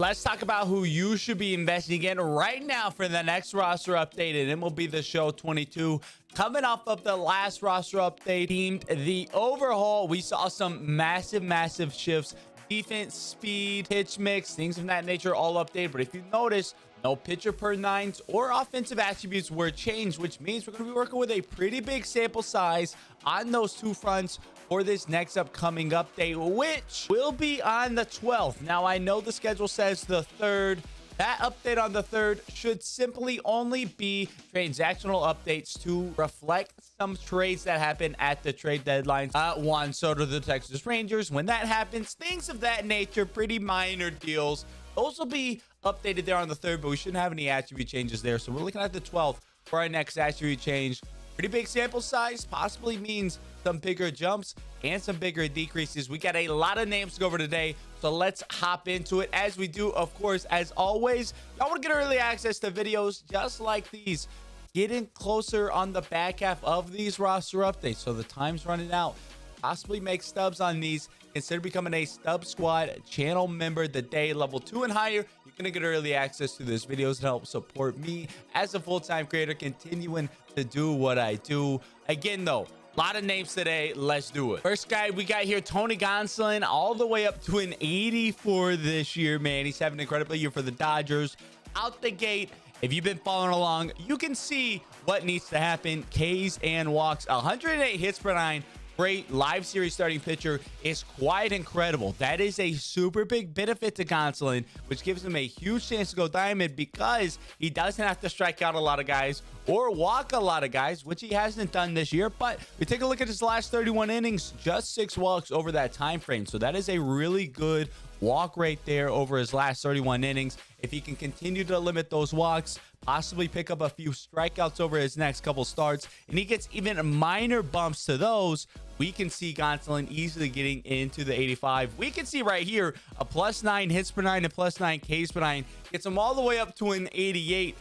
Let's talk about who you should be investing in right now for the next roster update in MLB The Show 22. Coming off of the last roster update deemed the overhaul, we saw some massive shifts. Defense, speed, pitch mix, things of that nature all updated. But if you notice, no pitcher per nines or offensive attributes were changed, which means we're going to be working with a pretty big sample size on those two fronts for this next upcoming update, which will be on the 12th. Now, I know the schedule says the 3rd. That update on the 3rd should simply only be transactional updates to reflect some trades that happen at the trade deadlines. Juan Soto, the Texas Rangers, when that happens, things of that nature, pretty minor deals. Those will be updated there on the 3rd, but we shouldn't have any attribute changes there. So we're looking at the 12th for our next attribute change. Pretty big sample size, possibly means some bigger jumps and some bigger decreases. We got a lot of names to go over today, so let's hop into it. As we do, of course, as always, y'all want to get early access to videos just like these, getting closer on the back half of these roster updates. So the time's running out. Possibly make stubs on these. Consider becoming a Stub Squad channel member the day level 2 and higher. You're gonna get early access to these videos and help support me as a full-time creator, continuing to do what I do. Again, though, a lot of names today. Let's do it. First guy we got here, Tony Gonsolin, all the way up to an 84 this year, man. He's having an incredible year for the Dodgers. Out the gate, if you've been following along, you can see what needs to happen. Ks and walks, 108 hits per 9. Great live series starting pitcher is quite incredible. That is a super big benefit to Gonsolin, which gives him a huge chance to go diamond because he doesn't have to strike out a lot of guys or walk a lot of guys, which he hasn't done this year. But we take a look at his last 31 innings, just 6 walks over that time frame. So that is a really good walk rate there over his last 31 innings. If he can continue to limit those walks, possibly pick up a few strikeouts over his next couple starts, and he gets even minor bumps to those, we can see Gonsolin easily getting into the 85. We can see right here a +9 hits per 9 and +9 Ks per 9 gets him all the way up to an 88.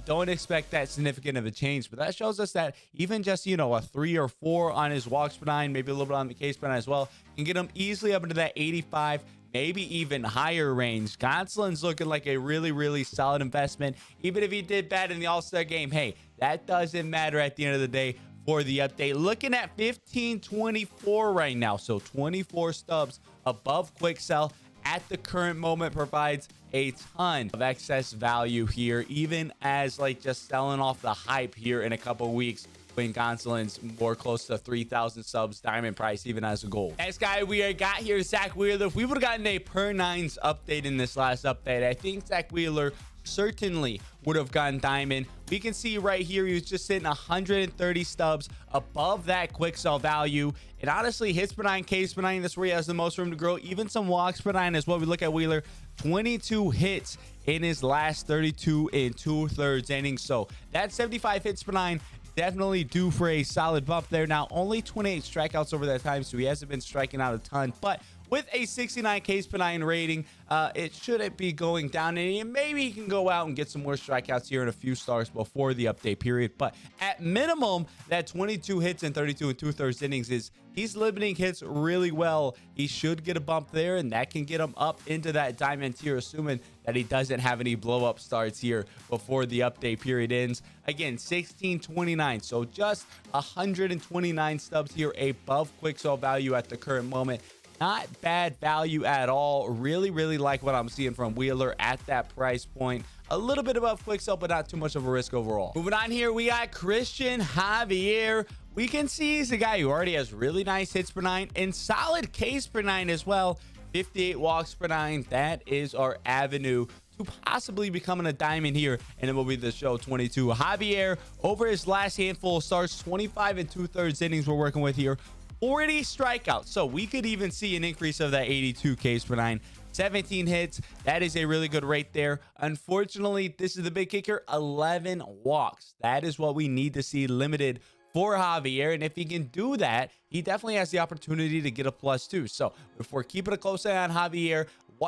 Don't expect that significant of a change, but that shows us that even just, you know, a 3 or 4 on his walks per 9, maybe a little bit on the Ks per 9 as well, can get him easily up into that 85, maybe even higher range. Gonsolin's looking like a really solid investment. Even if he did bad in the All-Star game, hey, that doesn't matter at the end of the day for the update. Looking at 1524 right now, so 24 stubs above quick sell at the current moment provides a ton of excess value here, even as like just selling off the hype here in a couple weeks when Gonsolin's more close to 3,000 subs diamond price, even as a goal. Next guy we got here, Zach Wheeler. If we would have gotten a per 9s update in this last update, I think Zach Wheeler certainly would have gone diamond. We can see right here he was just sitting 130 stubs above that quick sell value, and honestly hits per 9, Ks per 9, that's where he has the most room to grow. Even some walks per 9 as well. We look at Wheeler, 22 hits in his last 32 and 2/3 innings, so that 75 hits per 9 definitely due for a solid bump there. Now only 28 strikeouts over that time, so he hasn't been striking out a ton, but with a 69 Ks per 9 rating, it shouldn't be going down any. Maybe he can go out and get some more strikeouts here in a few starts before the update period. But at minimum, that 22 hits in 32 and 2/3 innings he's limiting hits really well. He should get a bump there, and that can get him up into that diamond tier, assuming that he doesn't have any blow up starts here before the update period ends. Again, 1629, so just 129 stubs here above quick sell value at the current moment. Not bad value at all. Really like what I'm seeing from Wheeler at that price point. A little bit above quick sell, but not too much of a risk overall. Moving on here, we got Christian Javier. We can see he's a guy who already has really nice hits per 9 and solid Ks per 9 as well. 58 walks per 9. That is our avenue to possibly becoming a diamond here, and it will be the show 22. Javier, over his last handful of starts, 25 and 2/3 innings we're working with here. 40 strikeouts, so we could even see an increase of that 82 Ks per 9. 17 hits, that is a really good rate there. Unfortunately, this is the big kicker, 11 walks. That is what we need to see limited for Javier, and if he can do that, he definitely has the opportunity to get a +2. So if we're keeping a close eye on Javier,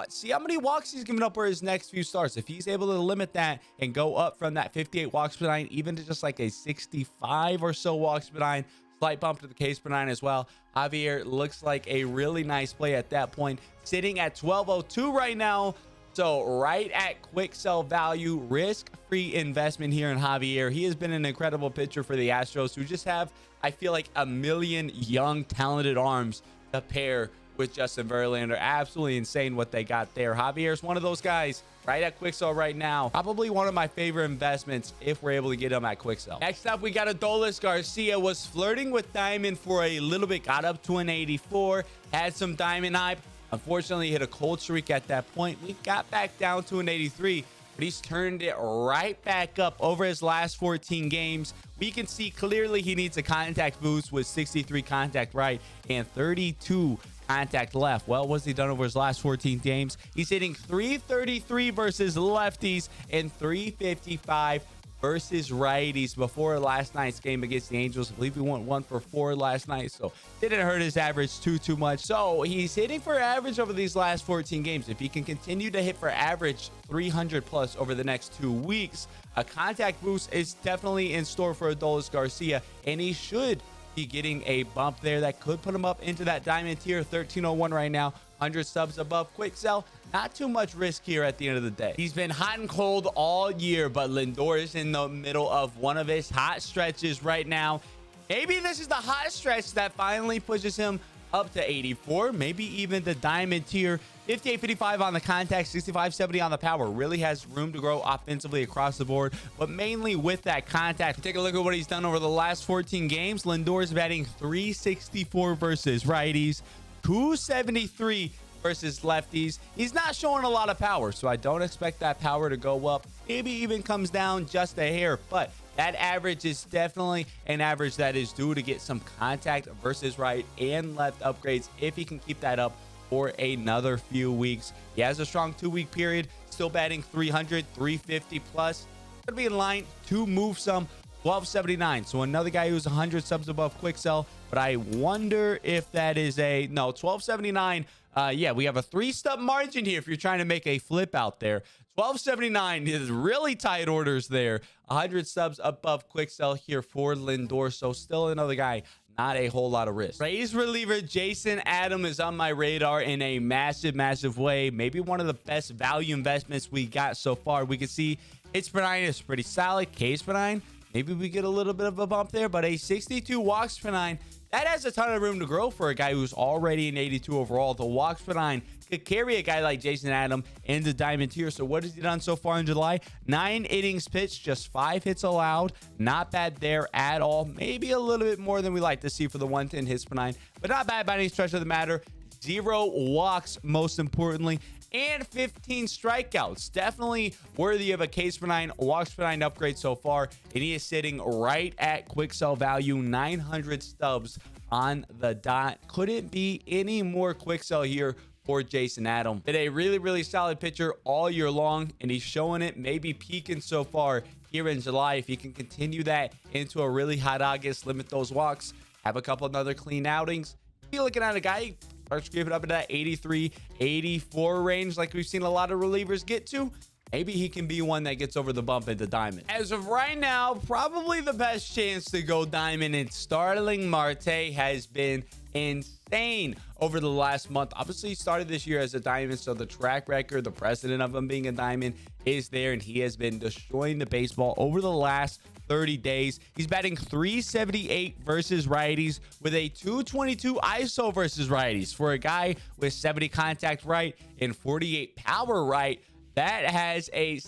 see how many walks he's giving up for his next few starts. If he's able to limit that and go up from that 58 walks per 9 even to just like a 65 or so walks per 9, slight bump to the Ks per 9 as well, Javier looks like a really nice play at that point. Sitting at 1202 right now. So right at quick sell value, risk-free investment here in Javier. He has been an incredible pitcher for the Astros, who just have, I feel like, a million young, talented arms to pair with Justin Verlander. Absolutely insane what they got there. Javier is one of those guys right at quick sell right now. Probably one of my favorite investments if we're able to get him at quick sell. Next up, we got a Dolis Garcia. Was flirting with Diamond for a little bit, got up to an 84, had some Diamond hype. Unfortunately, hit a cold streak at that point. We got back down to an 83, but he's turned it right back up over his last 14 games. We can see clearly he needs a contact boost with 63 contact right and 32 contact left. Well, what's he done over his last 14 games? He's hitting 333 versus lefties and 355 versus righties. Before last night's game against the Angels, I believe he went 1 for 4 last night, so didn't hurt his average too much. So he's hitting for average over these last 14 games. If he can continue to hit for average 300 plus over the next 2 weeks, a contact boost is definitely in store for Dolis Garcia, and he should be getting a bump there that could put him up into that diamond tier. 1301 right now, 100 subs above quick sell. Not too much risk here at the end of the day. He's been hot and cold all year, but Lindor is in the middle of one of his hot stretches right now. Maybe this is the hot stretch that finally pushes him up to 84, maybe even the diamond tier. 58-55 on the contact, 65-70 on the power. Really has room to grow offensively across the board, but mainly with that contact. Take a look at what he's done over the last 14 games. Lindor's batting 364 versus righties, 273 versus lefties. He's not showing a lot of power, so I don't expect that power to go up. Maybe even comes down just a hair, but that average is definitely an average that is due to get some contact versus right and left upgrades if he can keep that up for another few weeks. He has a strong 2-week period, still batting 300, 350 plus. Could be in line to move some. 1279, so another guy who's 100 subs above quick sell, but I wonder if that is a no. 1279. Yeah, we have a 3-stub margin here if you're trying to make a flip out there. 1279 is really tight orders there. 100 subs above quick sell here for Lindor, so still another guy, not a whole lot of risk. Rays reliever Jason Adam is on my radar in a massive way. Maybe one of the best value investments we got so far. We can see hits per 9 is pretty solid. Ks per 9, maybe we get a little bit of a bump there, but a 62 walks per 9, that has a ton of room to grow for a guy who's already an 82 overall. The walks per 9 could carry a guy like Jason Adam in the diamond tier. So what has he done so far in July? 9 innings pitched, just 5 hits allowed. Not bad there at all. Maybe a little bit more than we like to see for the 110 hits per 9, but not bad by any stretch of the matter. 0 walks, most importantly, and 15 strikeouts. Definitely worthy of a case for 9, walks for 9 upgrade so far. And he is sitting right at quick sell value, 900 stubs on the dot. Couldn't be any more quick sell here for Jason Adam. Been a really solid pitcher all year long, and he's showing it, maybe peaking so far here in July. If he can continue that into a really hot August, limit those walks, have a couple another clean outings, be looking at a guy starts creeping up into that 83, 84 range like we've seen a lot of relievers get to. Maybe he can be one that gets over the bump into diamond. As of right now, probably the best chance to go diamond in Stalin Marte has been insane over the last month. Obviously, he started this year as a diamond, so the track record, the precedent of him being a diamond is there, and he has been destroying the baseball over the last 30 days. He's batting 378 versus righties with a 222 ISO versus righties. For a guy with 70 contact right and 48 power right, that has a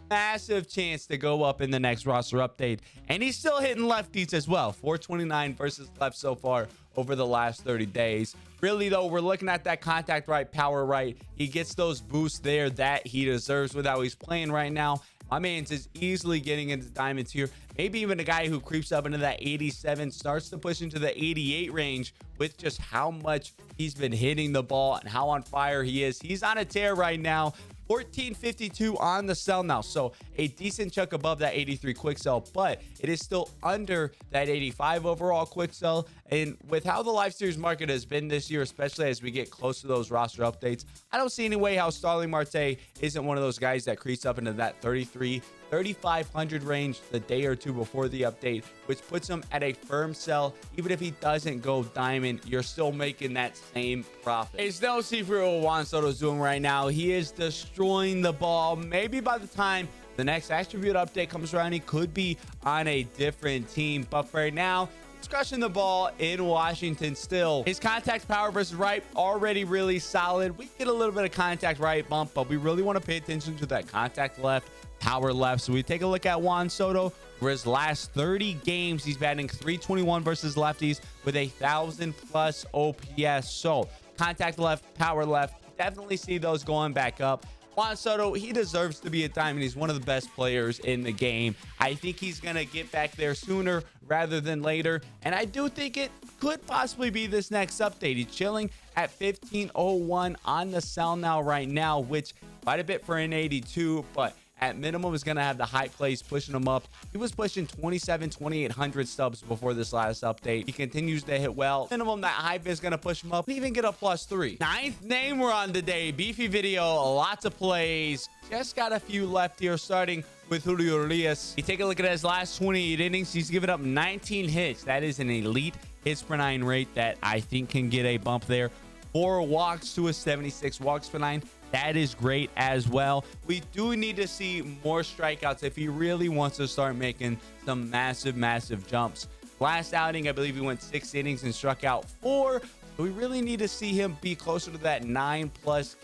massive chance to go up in the next roster update. And he's still hitting lefties as well. 429 versus left so far over the last 30 days. Really, though, we're looking at that contact right, power right. He gets those boosts there that he deserves with how he's playing right now. My man's is easily getting into diamonds here. Maybe even a guy who creeps up into that 87, starts to push into the 88 range with just how much he's been hitting the ball and how on fire he is. He's on a tear right now. 1452 on the sell now, so a decent chunk above that 83 quick sell, but it is still under that 85 overall quick sell. And with how the live series market has been this year, especially as we get close to those roster updates, I don't see any way how Stalin Marte isn't one of those guys that creeps up into that 3,500 range the day or two before the update, which puts him at a firm sell. Even if he doesn't go diamond, you're still making that same profit. It's no secret what Juan Soto's doing right now. He is destroying destroying the ball. Maybe by the time the next attribute update comes around, he could be on a different team. But for now, he's crushing the ball in Washington still. His contact power versus right already really solid. We get a little bit of contact right bump, but we really want to pay attention to that contact left, power left. So we take a look at Juan Soto. For his last 30 games, he's batting 321 versus lefties with 1,000+ OPS. So contact left, power left, definitely see those going back up. Juan Soto, he deserves to be a diamond. He's one of the best players in the game. I think he's going to get back there sooner rather than later. And I do think it could possibly be this next update. He's chilling at 1501 on the sell now right now, which quite a bit for an 82, but at minimum is going to have the high plays pushing him up. He was pushing 2,800 stubs before this last update. He continues to hit well. Minimum, that hype is going to push him up. Even get a +3. Ninth name we're on today. Beefy video, lots of plays. Just got a few left here, starting with Julio Urias. You take a look at his last 28 innings. He's given up 19 hits. That is an elite hits per 9 rate that I think can get a bump there. 4 walks to a 76 walks per 9. That is great as well. We do need to see more strikeouts if he really wants to start making some massive jumps. Last outing, I believe he went 6 innings and struck out 4. So we really need to see him be closer to that 9+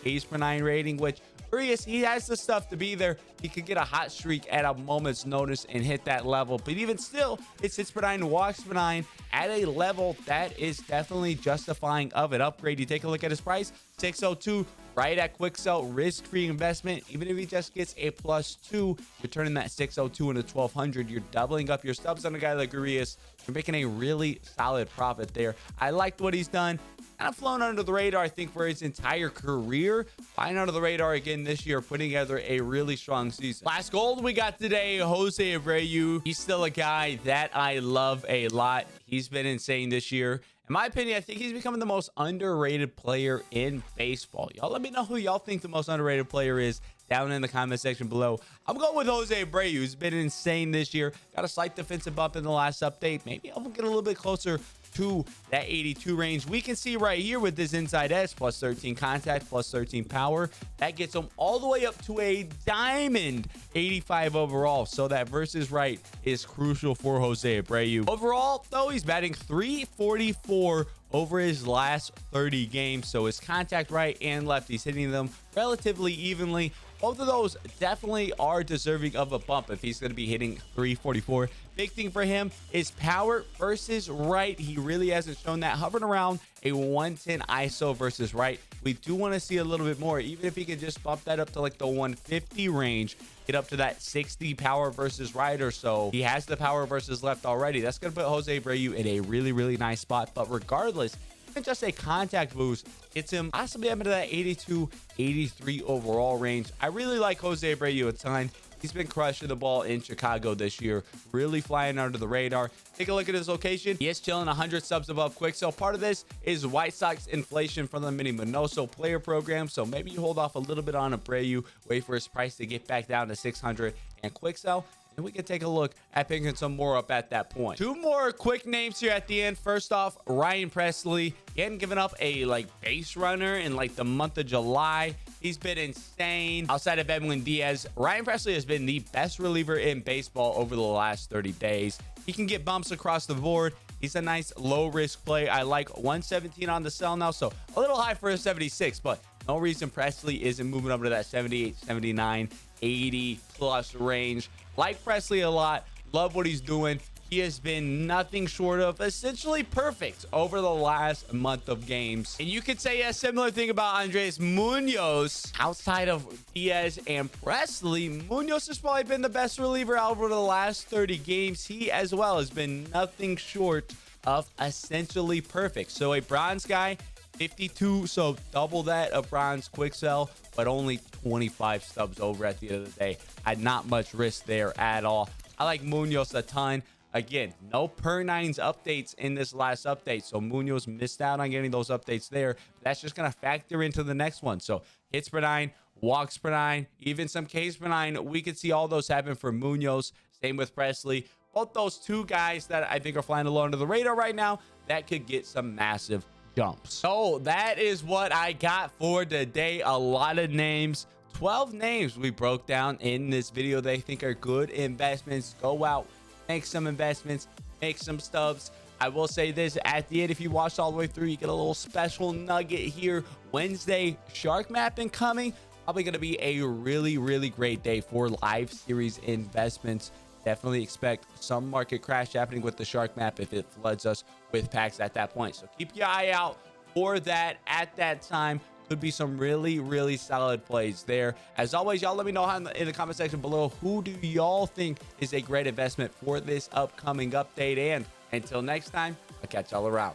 Ks per 9 rating, which Urias, he has the stuff to be there. He could get a hot streak at a moment's notice and hit that level. But even still, it's hits per 9, walks per 9 at a level that is definitely justifying of an upgrade. You take a look at his price, 602. Right at quick sell, risk-free investment. Even if he just gets a +2, you're turning that 602 into 1,200. You're doubling up your stubs on a guy like Urias. You're making a really solid profit there. I liked what he's done. Kind of flown under the radar, I think, for his entire career. Flying under the radar again this year, putting together a really strong season. Last gold we got today, Jose Abreu. He's still a guy that I love a lot. He's been insane this year. In my opinion, I think he's becoming the most underrated player in baseball. Y'all let me know who y'all think the most underrated player is down in the comment section below. I'm going with Jose Abreu. He's been insane this year. Got a slight defensive bump in the last update. Maybe I'll get a little bit closer to that 82 range. We can see right here with this inside edge, +13 contact, +13 power. That gets him all the way up to a diamond 85 overall. So that versus right is crucial for Jose Abreu. Overall, though, he's batting 344 over his last 30 games. So his contact right and left, he's hitting them relatively evenly. Both of those definitely are deserving of a bump if he's going to be hitting 344. Big thing for him is power versus right. He really hasn't shown that. Hovering around a 110 ISO versus right. We do want to see a little bit more, even if he can just bump that up to like the 150 range, get up to that 60 power versus right or so. He has the power versus left already. That's going to put Jose Abreu in a really nice spot. But regardless, even just a contact boost gets him possibly up into that 82, 83 overall range. I really like Jose Abreu a ton. He's been crushing the ball in Chicago this year, really flying under the radar. Take a look at his location. He is chilling 100 subs above quick. So part of this is White Sox inflation from the mini Minoso player program. So maybe you hold off a little bit on Abreu, wait for his price to get back down to 600 and quick sell. And we can take a look at picking some more up at that point. 2 more quick names here at the end. First off, Ryan Presley. He hadn't given up a base runner in the month of July. He's been insane. Outside of Edwin Diaz, Ryan Presley has been the best reliever in baseball over the last 30 days. He can get bumps across the board. He's a nice low risk play. I like 117 on the sell now, so a little high for a 76, but no reason Presley isn't moving up to that 78, 79, 80 plus range. Like Presley a lot. Love what he's doing. He has been nothing short of essentially perfect over the last month of games. And you could say a similar thing about Andreas Munoz. Outside of Diaz and Presley, Munoz has probably been the best reliever out over the last 30 games. He as well has been nothing short of essentially perfect. So a bronze guy, 52, so double that of bronze quick sell, but only 25 stubs over at the end of the day. Had not much risk there at all. I like Munoz a ton. Again, no per 9s updates in this last update, so Munoz missed out on getting those updates there. That's just going to factor into the next one. So hits per 9, walks per 9, even some Ks per 9. We could see all those happen for Munoz. Same with Presley. Both those 2 guys that I think are flying low under the radar right now, that could get some massive jumps. So that is what I got for today. A lot of names. 12 names we broke down in this video they think are good investments. Go out, make some investments, make some stubs. I will say this at the end, if you watched all the way through, you get a little special nugget here. Wednesday, shark mapping coming. Probably going to be a really great day for live series investments. Definitely expect some market crash happening with the shark map if it floods us with packs at that point. So keep your eye out for that at that time. Could be some really solid plays there. As always, y'all let me know in the comment section below, who do y'all think is a great investment for this upcoming update? And until next time, I'll catch y'all around.